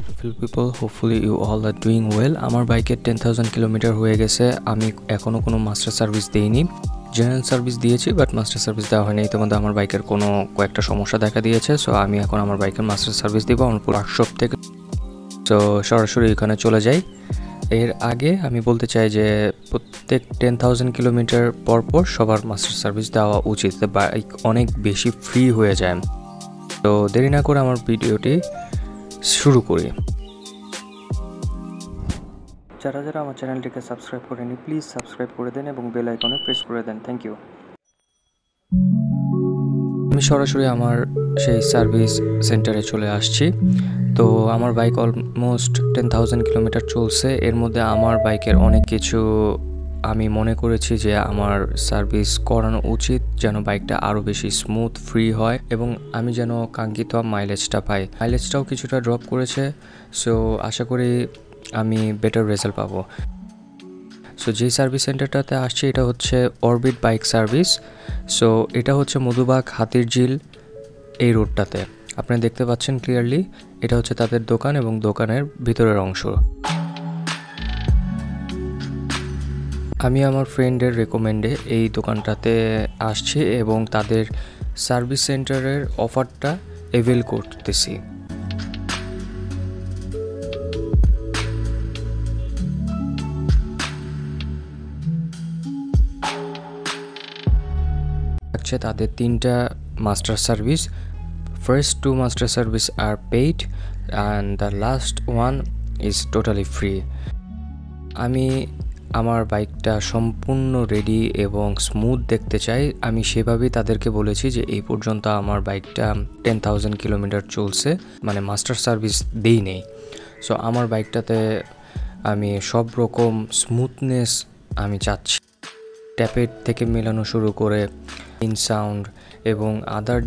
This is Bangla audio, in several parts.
Beautiful people, hopefully you all are doing well. আমার বাইকের 10,000 কিলোমিটার হয়ে গেছে। আমি এখনও কোনো মাস্টার সার্ভিস দিইনি। জেনারেল সার্ভিস দিয়েছি, বাট মাস্টার সার্ভিস দেওয়া হয়নি। ইতিমধ্যে আমার বাইকের কয়েকটা সমস্যা দেখা দিয়েছে। সো আমি এখন আমার বাইকের মাস্টার সার্ভিস দিব আমার ওয়ার্কশপ থেকে। সো সরাসরি এখানে চলে যাই। এর আগে আমি বলতে চাই যে প্রত্যেক 10,000 কিলোমিটার পর সবার মাস্টার সার্ভিস দেওয়া উচিত। বাইক অনেক বেশি ফ্রি হয়ে যায়। তো দেরি না করে আমার ভিডিওটি শুরু করি। যারা যারা আমার চ্যানেলটিকে সাবস্ক্রাইব করেনি, প্লিজ সাবস্ক্রাইব করে দেন এবং বেল আইকনে প্রেস করে দেন। Thank you. আমি সরাসরি আমার সেই সার্ভিস সেন্টারে চলে আসছি। তো আমার বাইক অলমোস্ট 10,000 কিলোমিটার চলছে। এর মধ্যে আমার বাইকের অনেক কিছু আমি মনে করেছি যে আমার সার্ভিস করানো উচিত, যেন বাইকটা আরও বেশি স্মুথ ফ্রি হয় এবং আমি যেন কাঙ্ক্ষিত মাইলেজটা পাই। মাইলেজটাও কিছুটা ড্রপ করেছে। সো আশা করি আমি বেটার রেজাল্ট পাবো। সো যেই সার্ভিস সেন্টারটাতে আসছে এটা হচ্ছে অরবিট বাইক সার্ভিস। সো এটা হচ্ছে মধুবাগ হাতিরঝিল এই রোডটাতে। আপনারা দেখতে পাচ্ছেন ক্লিয়ারলি, এটা হচ্ছে তাদের দোকান এবং দোকানের ভিতরের অংশ। আমি আমার ফ্রেন্ডের রেকমেন্ডে এই দোকানটাতে আসছি এবং তাদের সার্ভিস সেন্টারের অফারটা অ্যাভেল করতেছি। তাদের 3টা master service. First 2 master service are paid and the last one is totally free. আমি আমার বাইকটা সম্পূর্ণ রেডি এবং স্মুথ দেখতে চাই। আমি সেভাবেই তাদেরকে বলেছি যে এই পর্যন্ত আমার বাইকটা 10,000 কিলোমিটার চলছে, মানে মাস্টার সার্ভিস দেই নেই। সো আমার বাইকটাতে আমি সব রকম স্মুথনেস আমি চাচ্ছি। ট্যাপেট থেকে মেলানো শুরু করে ইন সাউন্ড এবং আদার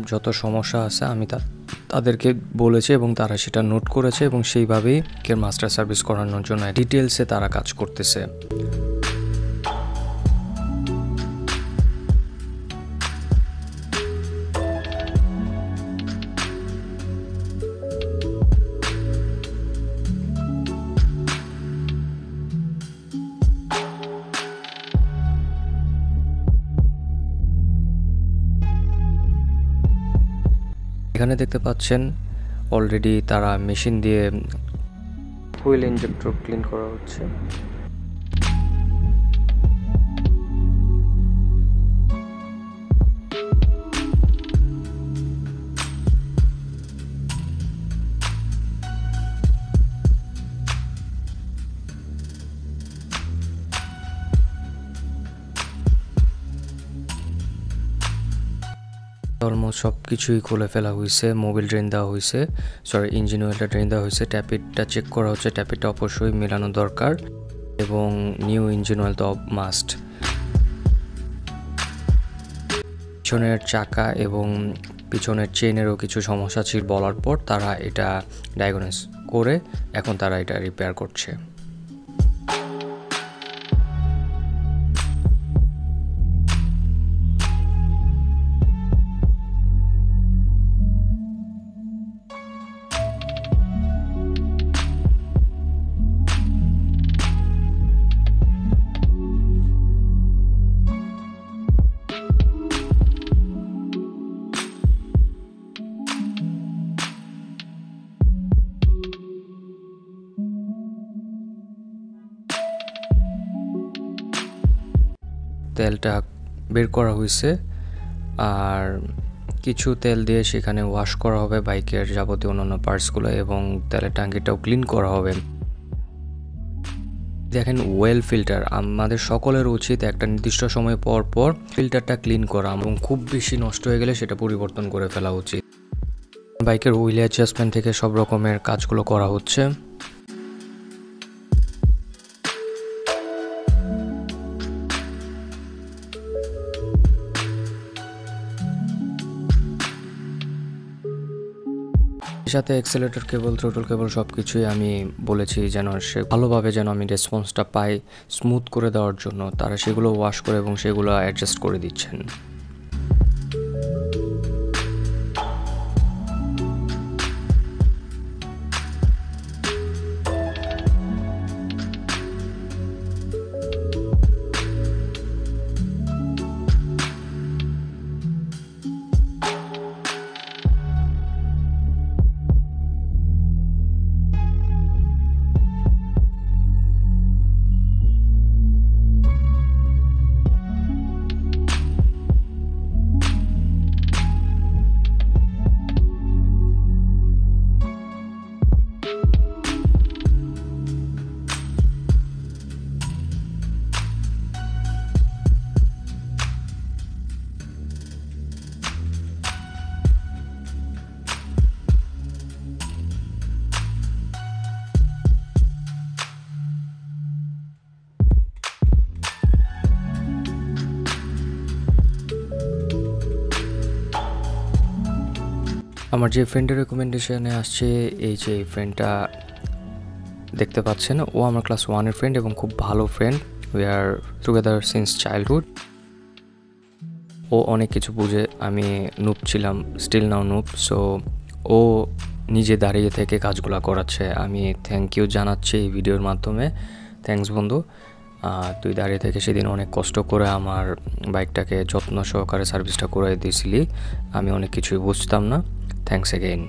যত সমস্যা আছে আমি তাদেরকে বলেছি এবং তারা সেটা নোট করেছে এবং সেইভাবেই মাস্টার সার্ভিস করানোর জন্য ডিটেলসে তারা কাজ করতেছে। এখানে দেখতে পাচ্ছেন অলরেডি তারা মেশিন দিয়ে হুইল ইনজেক্টর ক্লিন করা হচ্ছে। অলমোস্ট সব কিছুই খুলে ফেলা হয়েছে। মোবিল ড্রেন দেওয়া হয়েছে, ইঞ্জিন অয়েলটা ড্রেন দেওয়া হয়েছে। ট্যাপিটটা চেক করা হচ্ছে, ট্যাপিটটা অবশ্যই মেলানো দরকার এবং নিউ ইঞ্জিন অয়েল তো মাস্ট। পিছনের চাকা এবং পিছনের চেনেরও কিছু সমস্যা ছিল বলার পর তারা এটা ডায়াগনোস করে এখন তারা এটা রিপেয়ার করছে। তেলটা বের করা হয়েছে আর কিছু তেল দিয়ে সেখানে ওয়াশ করা হবে বাইকের যাবতীয় অন্যান্য পার্টসগুলো এবং তেলের ট্যাঙ্কিটাও ক্লিন করা হবে। দেখেন ওয়েল ফিল্টার, আমাদের সকলের উচিত একটা নির্দিষ্ট সময় পর পর ফিল্টারটা ক্লিন করা এবং খুব বেশি নষ্ট হয়ে গেলে সেটা পরিবর্তন করে ফেলা উচিত। বাইকের হুইল অ্যাডজাস্টমেন্ট থেকে সব রকমের কাজগুলো করা হচ্ছে। সাথে অ্যাক্সেলেটর কেবল, থ্রোটল কেবল সব কিছুই আমি বলেছি যেন সে ভালোভাবে যেন আমি রেসপন্সটা পাই স্মুথ করে দেওয়ার জন্য। তারা সেগুলো ওয়াশ করে এবং সেগুলো অ্যাডজাস্ট করে দিচ্ছেন। আমার যে ফ্রেন্ডের রেকমেন্ডেশনে আসছে, এই যে ফ্রেন্ডটা দেখতে পাচ্ছেন, ও আমার ক্লাস 1-এর ফ্রেন্ড এবং খুব ভালো friend. We are together since childhood. ও অনেক কিছু বুঝে, আমি নুব ছিলাম, স্টিল নাও নুব। সো ও নিজে দাঁড়িয়ে থেকে কাজগুলো করাচ্ছে। আমি থ্যাংক ইউ জানাচ্ছি এই ভিডিওর মাধ্যমে। থ্যাংকস বন্ধু, তুই দাঁড়িয়ে থেকে সেদিন অনেক কষ্ট করে আমার বাইকটাকে যত্ন সহকারে সার্ভিসটা করে দিয়েছিলি। আমি অনেক কিছুই বুঝতাম না। Thanks again.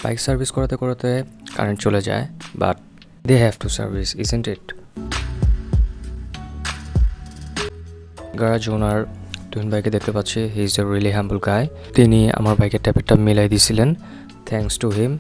বাইক সার্ভিস করাতে করাতে কারেন্ট চলে যায়, but they have to service, isn't it? Garage owner Tuhin ভাইকে দেখতে পাচ্ছি, হি ইজ এ রিয়েলি হাম্বল গাই। তিনি আমার বাইকের ট্যাপেরটা মিলাই দিয়েছিলেন, থ্যাংকস টু হিম।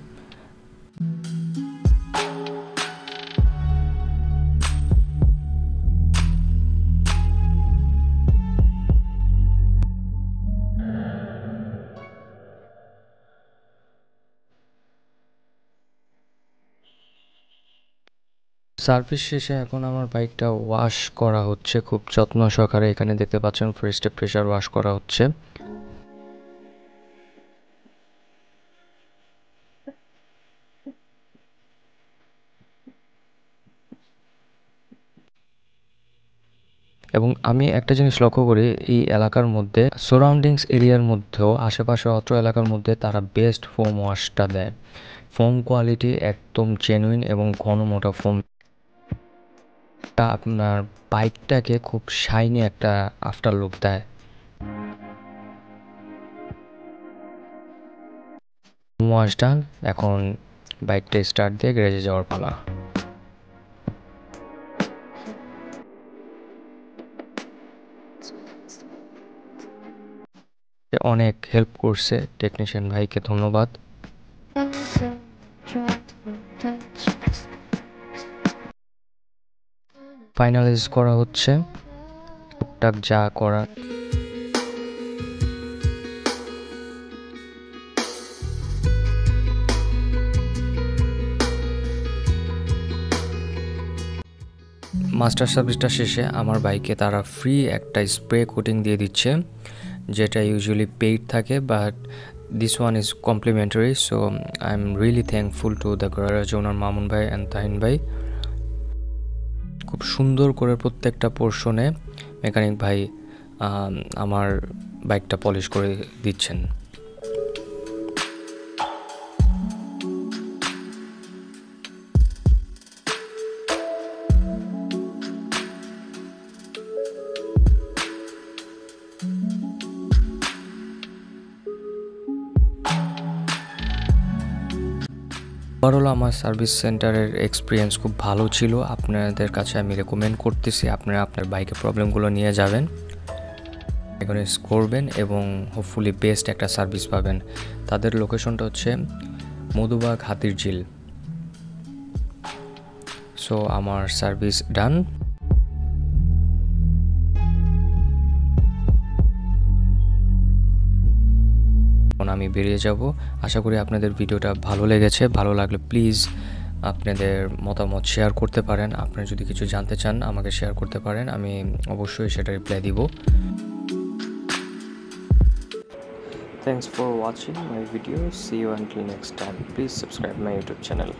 সার্ভিস শেষে এখন আমার বাইকটা ওয়াশ করা হচ্ছে খুব যত্ন সহকারে। এখানে দেখতে পাচ্ছেন ফার্স্টে প্রেশার ওয়াশ করা হচ্ছে। এবং আমি একটা জিনিস লক্ষ্য করি, এই এলাকার মধ্যে সারাউন্ডিংস এরিয়ার মধ্যেও আশেপাশে অত্র এলাকার মধ্যে তারা বেস্ট ফোম ওয়াশটা দেয়। ফোম কোয়ালিটি একদম জেনুইন এবং ঘন মোটা ফোমটা আপনার বাইকটাকে খুব শাইনি একটা আফটার লুক দেয়। ওয়াশ ডান, এখন বাইকটা স্টার্ট দিয়ে গ্যারেজে যাওয়ার পালা। অনেক হেল্প করছে টেকনিশিয়ান ভাইকে, ধন্যবাদ। ফাইনালাইজ করা হচ্ছে টুকটাক যা করা। মাস্টার সার্ভিসটা শেষে আমার বাইকে তারা ফ্রি একটা স্প্রে কোটিং দিয়ে দিচ্ছে, যেটা ইউজুয়ালি পেইড থাকে, but this one is complimentary. So I am really thankful to the garage owner Mamun ভাই অ্যান্ড তাহিন ভাই। খুব সুন্দর করে প্রত্যেকটা পোর্শনে মেকানিক ভাই আমার বাইকটা পলিশ করে দিচ্ছেন। ওভারঅল আমার সার্ভিস সেন্টারের এক্সপিরিয়েন্স খুব ভালো ছিল। আপনাদের কাছে আমি রেকমেন্ড করতেছি আপনারা আপনার বাইকের প্রবলেমগুলো নিয়ে যাবেন, এখানে করবেন এবং হোপফুলি বেস্ট একটা সার্ভিস পাবেন। তাদের লোকেশনটা হচ্ছে মধুবাগ হাতির ঝিল। সো আমার সার্ভিস ডান। আমি বেরিয়ে যাব। আশা করি আপনাদের ভিডিওটা ভালো লেগেছে। ভালো লাগলে প্লিজ আপনাদের মতামত শেয়ার করতে পারেন। আপনারা যদি কিছু জানতে চান আমাকে শেয়ার করতে পারেন, আমি অবশ্যই সেটা রিপ্লাই দিব। Thanks for watching my video. See you until next time. Please subscribe my YouTube channel.